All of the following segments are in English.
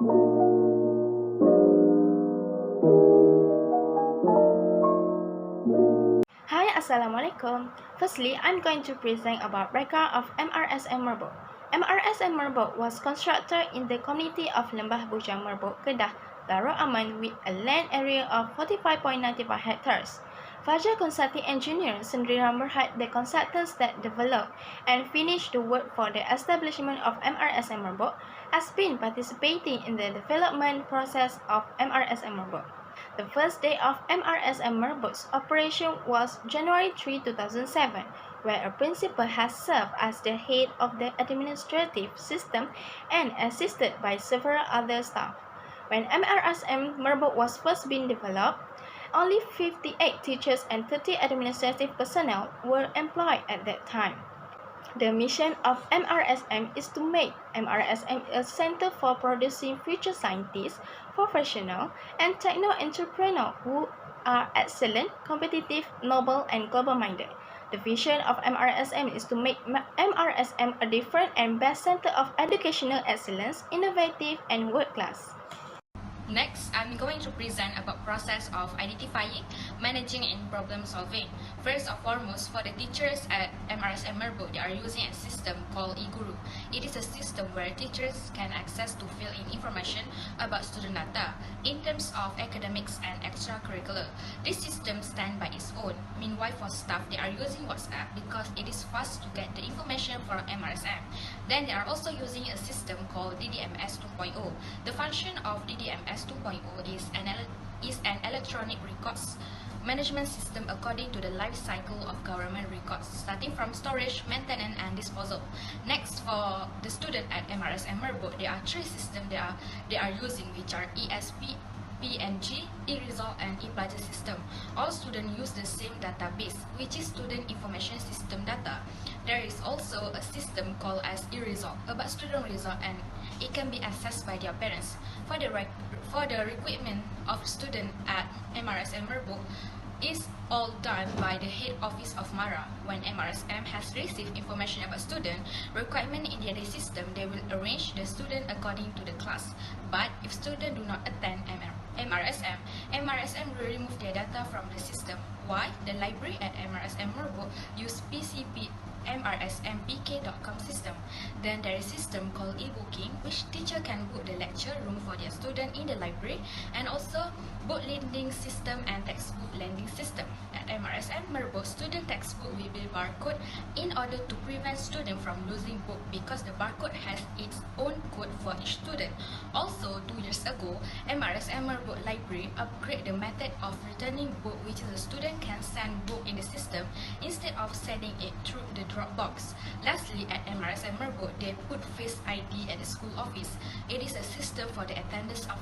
Hi, Assalamualaikum. Firstly, I'm going to present about background of Mrsm Merbok. Mrsm Merbok was constructed in the community of Lembah Bujang Merbok, Kedah, Darul Aman with a land area of 45.95 hectares. Fajar Consulting Engineer Sendiri Berhad, the consultants that developed and finished the work for the establishment of Mrsm Merbok, has been participating in the development process of Mrsm Merbok. The first day of Mrsm Merbok's operation was January 3, 2007, where a principal has served as the head of the administrative system and assisted by several other staff. When Mrsm Merbok was first being developed, only 58 teachers and 30 administrative personnel were employed at that time. The mission of Mrsm is to make Mrsm a center for producing future scientists, professionals, and techno-entrepreneurs who are excellent, competitive, noble, and global-minded. The vision of Mrsm is to make Mrsm a different and best center of educational excellence, innovative, and world-class. Next, I'm going to present about process of identifying, managing, and problem solving. First and foremost, for the teachers at Mrsm Merbok, they are using a system called eGuru. It is a system where teachers can access to fill in information about student data in terms of academics and extracurricular. This system stands by its own. Meanwhile, for staff, they are using WhatsApp because it is fast to get the information from Mrsm. Then they are also using a system called DDMS 2.0. The function of DDMS 2.0 is an electronic records management system according to the life cycle of government records, starting from storage, maintenance, and disposal. Next, for the student at Mrsm Merbok, there are three systems they are using, which are ESP, PNG, e-result, and e-plaza system. All students use the same database, which is student information system data. There is also a system called as e-result about student result, and it can be accessed by their parents. For the recruitment of student at Mrsm Merbok is all done by the head office of MARA. When Mrsm has received information about student requirement in their system, they will arrange the student according to the class. But if students do not attend Mrsm will remove their data from the system. Why? The library at Mrsm Merbok use PCP mrsmpk.com system. Then there is a system called e-booking, which teacher can book the lecture room for their student in the library, and also book lending system and textbook lending system. At Mrsm Merbok, student textbook will be barcode in order to prevent student from losing book because the barcode has its own code for each student. Also, 2 years ago, Mrsm Merbok library upgrade the method of returning book, which is a student can send book in the system instead of sending it through the Dropbox. Lastly, at Mrsm Merbok, they put Face ID at the school office. It is a system for the attendance of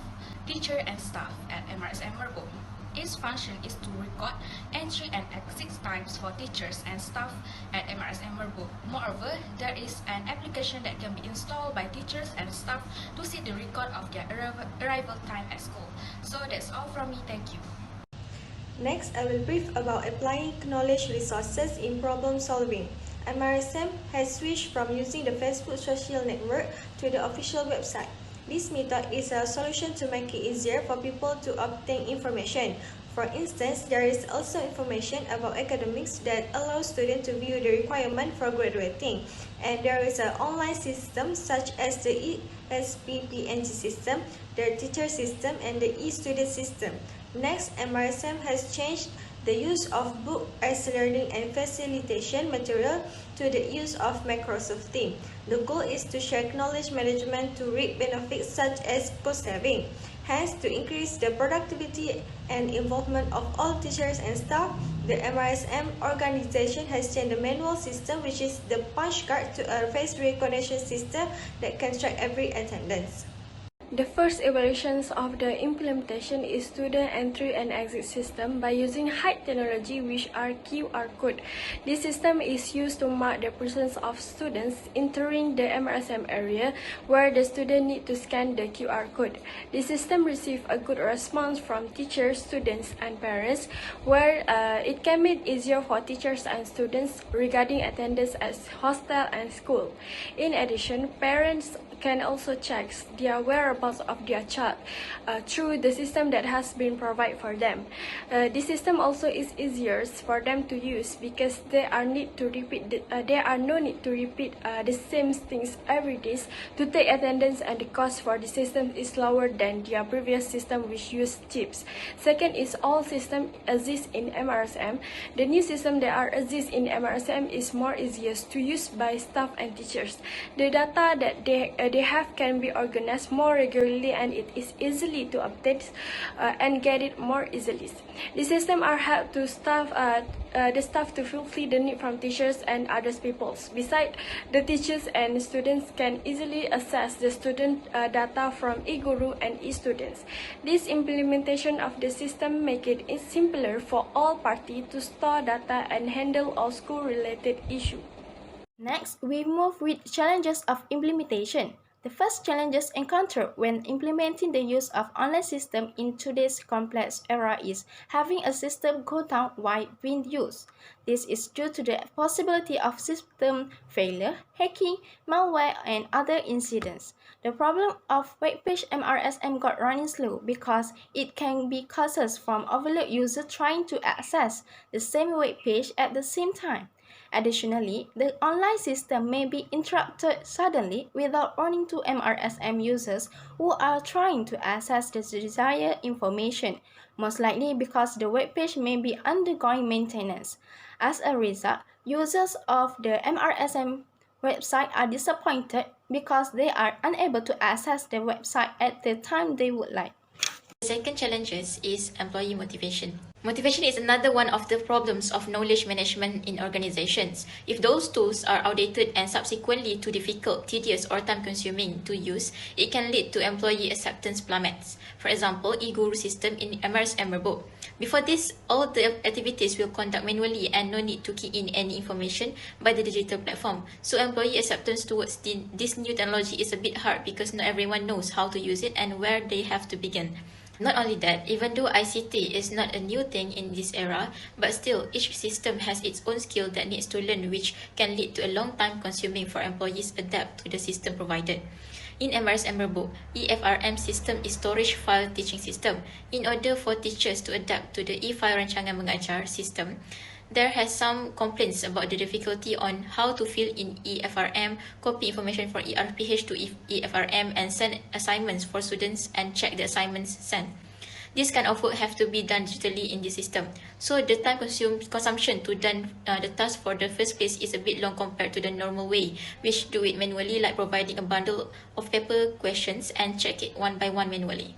teacher and staff at Mrsm Merbok. Its function is to record entry and exit times for teachers and staff at Mrsm Merbok. Moreover, there is an application that can be installed by teachers and staff to see the record of their arrival time at school. So that's all from me. Thank you. Next, I will brief about applying knowledge resources in problem solving. Mrsm has switched from using the Facebook social network to the official website. This method is a solution to make it easier for people to obtain information. For instance, there is also information about academics that allows students to view the requirement for graduating. And there is an online system such as the ESPPNG system, the teacher system, and the e-student system. Next, Mrsm has changed the use of book as learning and facilitation material to the use of Microsoft Teams. The goal is to share knowledge management to reap benefits such as cost saving. Hence, to increase the productivity and involvement of all teachers and staff, the Mrsm organization has changed the manual system, which is the punch card, to a face recognition system that can track every attendance. The first evaluations of the implementation is student entry and exit system by using height technology, which are QR code. This system is used to mark the presence of students entering the Mrsm area where the student need to scan the QR code. The system received a good response from teachers, students, and parents, where it can make it easier for teachers and students regarding attendance at hostel and school. In addition, parents can also check their whereabouts whereabouts of their child through the system that has been provided for them. This system also is easier for them to use because there are no need to repeat the same things every day to take attendance, and the cost for the system is lower than their previous system which used chips. Second is all systems exist in MRSM. The new system that are exist in MRSM is more easier to use by staff and teachers. The data that they have can be organized more regularly, and it is easily to update and get it more easily. The system are help to the staff to fulfill the need from teachers and other people. Besides, the teachers and students can easily access the student data from eGuru and eStudents. This implementation of the system make it simpler for all parties to store data and handle all school-related issues. Next, we move with challenges of implementation. The first challenges encountered when implementing the use of online system in today's complex era is having a system go down while being used. This is due to the possibility of system failure, hacking, malware, and other incidents. The problem of web page MRSM got running slow because it can be causes from overload user trying to access the same web page at the same time. Additionally, the online system may be interrupted suddenly without warning to MRSM users who are trying to access the desired information, most likely because the web page may be undergoing maintenance. As a result, users of the MRSM website are disappointed because they are unable to access the website at the time they would like. The second challenge is employee motivation. Motivation is another one of the problems of knowledge management in organizations. If those tools are outdated and subsequently too difficult, tedious, or time-consuming to use, it can lead to employee acceptance plummets. For example, eGuru system in Mrsm Merbok. Before this, all the activities will conduct manually and no need to key in any information by the digital platform. So employee acceptance towards this new technology is a bit hard because not everyone knows how to use it and where they have to begin. Not only that, even though ICT is not a new thing in this era, but still each system has its own skill that needs to learn, which can lead to a long time consuming for employees adapt to the system provided. In Mrsm Merbok, EFRM system is storage file teaching system. In order for teachers to adapt to the e-file rancangan mengajar system, there has some complaints about the difficulty on how to fill in EFRM, copy information from ERPH to EFRM, and send assignments for students and check the assignments sent. This kind of work have to be done digitally in the system. So the time consumption to done the task for the first place is a bit long compared to the normal way, which do it manually, like providing a bundle of paper questions and check it one by one manually.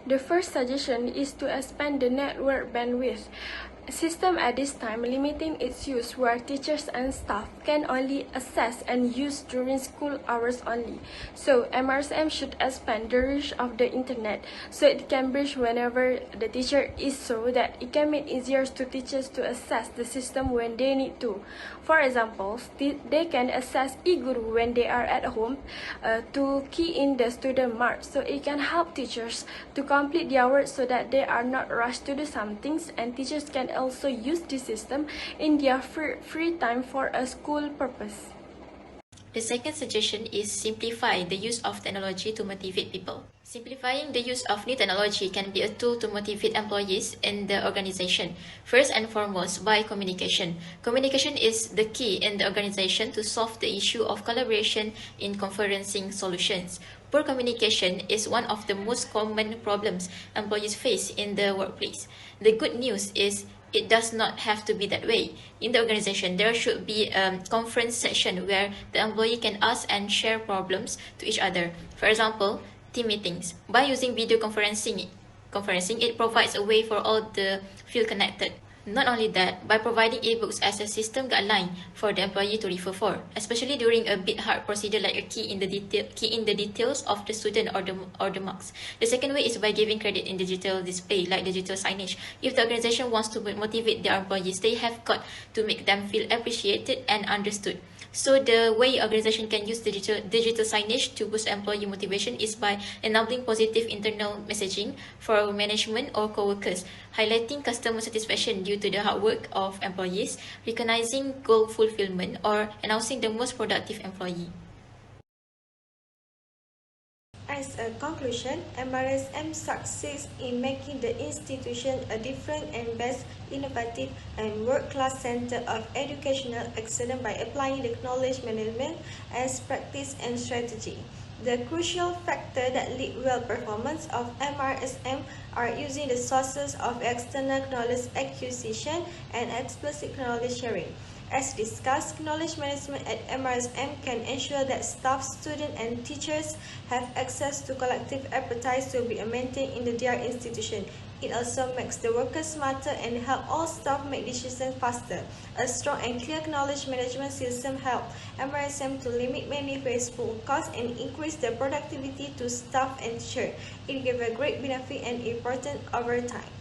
The first suggestion is to expand the network bandwidth system at this time, limiting its use where teachers and staff can only access and use during school hours only. So MRSM should expand the reach of the internet so it can reach whenever the teacher is, so that it can make it easier to teachers to access the system when they need to. For example, they can access eGuru when they are at home to key in the student marks, so it can help teachers to complete their work so that they are not rushed to do some things, and teachers can also use this system in their free time for a school purpose. The second suggestion is simplify the use of technology to motivate people. Simplifying the use of new technology can be a tool to motivate employees in the organization. First and foremost, by communication. Communication is the key in the organization to solve the issue of collaboration in conferencing solutions. Poor communication is one of the most common problems employees face in the workplace. The good news is it does not have to be that way. In the organization, there should be a conference session where the employee can ask and share problems to each other. For example, team meetings. By using video conferencing, it provides a way for all to feel connected. Not only that, by providing ebooks as a system guideline for the employee to refer for, especially during a bit hard procedure like a key in the details of the student or the marks. The second way is by giving credit in digital display like digital signage. If the organization wants to motivate their employees, they have got to make them feel appreciated and understood. So the way organization can use digital signage to boost employee motivation is by enabling positive internal messaging for management or co-workers, highlighting customer satisfaction due to the hard work of employees, recognizing goal fulfillment, or announcing the most productive employee. As a conclusion, MRSM succeeds in making the institution a different and best innovative and world-class center of educational excellence by applying the knowledge management as practice and strategy. The crucial factor that lead well performance of MRSM are using the sources of external knowledge acquisition and explicit knowledge sharing. As discussed, knowledge management at Mrsm can ensure that staff, students, and teachers have access to collective expertise to be maintained in their institution. It also makes the workers smarter and help all staff make decisions faster. A strong and clear knowledge management system helps Mrsm to limit many wasteful costs and increase the productivity to staff and teachers. It gives a great benefit and importance over time.